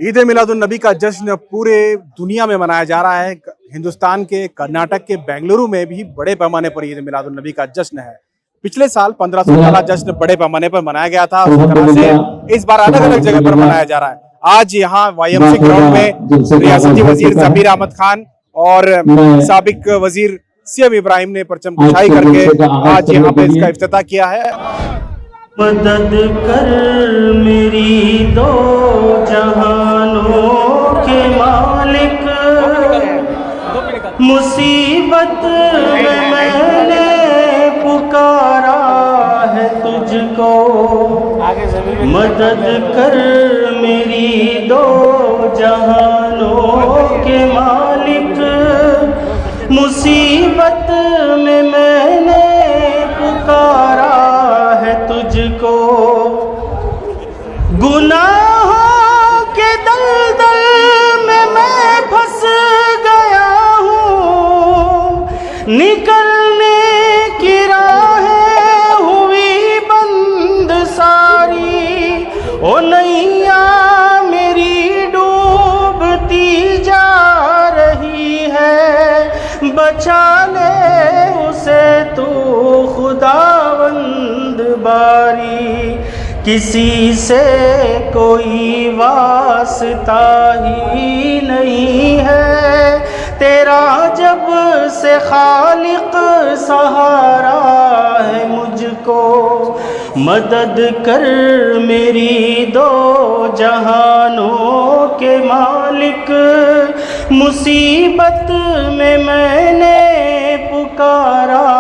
عید میلاد النبی کا جشن پورے دنیا میں منایا جا رہا ہے۔ ہندوستان کے کرناٹک کے بنگلورو میں بھی بڑے پیمانے پر عید میلاد النبی کا جشن ہے۔ پچھلے سال 1516 جشن بڑے پیمانے پر منایا گیا تھا، اسی طرح سے اس بار الگ الگ جگہ پر منایا جا رہا ہے۔ آج یہاں وائی ایم سی گراؤنڈ میں ریاستی وزیر ضمیر احمد خان اور سابق وزیر سی ایم ابراہیم نے پرچم کشائی کر کے آج یہاں پہ اس کا افتتاح کیا ہے۔ مدد کر میری دو جہانوں کے مالک، مصیبت میں نے پکارا ہے تجھ کو۔ مدد کر میری دو جہانوں کے مالک، مصیبت میں نے پکارا ہے تجھ کو۔ گناہوں کے دلدل میں پھنس گیا ہوں، نکلنے کی راہیں ہوئی بند ساری۔ او نیا میری ڈوبتی جا رہی ہے، بچا لے اسے تو خداوند باری۔ کسی سے کوئی واسطہ ہی نہیں ہے، تیرا جب سے خالق سہارا ہے مجھ کو۔ مدد کر میری دو جہانوں کے مالک، مصیبت میں نے پکارا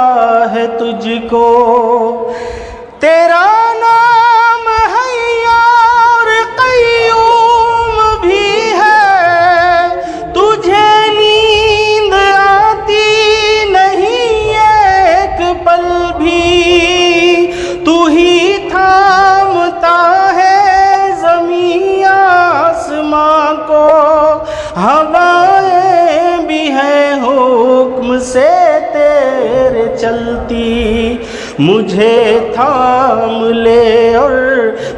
ہے تجھ کو۔ تیرا نام حی اور قیوم بھی ہے، تجھے نیند آتی نہیں ایک پل بھی۔ تو ہی تھامتا ہے زمین آسمان کو، ہوائیں بھی ہیں حکم سے تیرے چلتی۔ مجھے تھام لے اور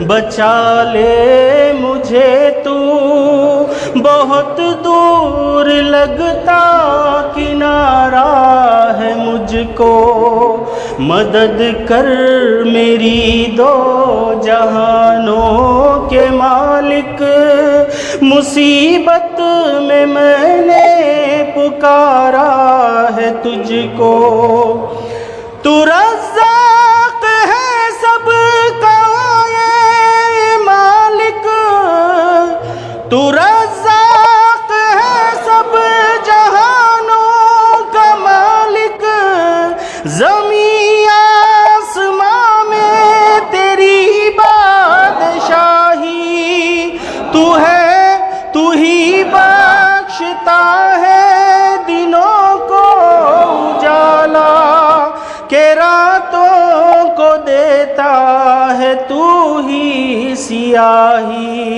بچا لے مجھے تو، بہت دور لگتا کنارہ ہے مجھ کو۔ مدد کر میری دو جہانوں کے مالک، مصیبت میں نے پکارا ہے تجھ کو۔ تو رزاق ہے سب کا یہ مالک، تو رزاق ہے سب جہانوں کا مالک۔ زمین آسمان میں تیری بادشاہی، تو ہے تو ہی بخشتا ہے دنوں کو اجالا، کہ راتوں کو دیتا ہے تو ہی سیاہی۔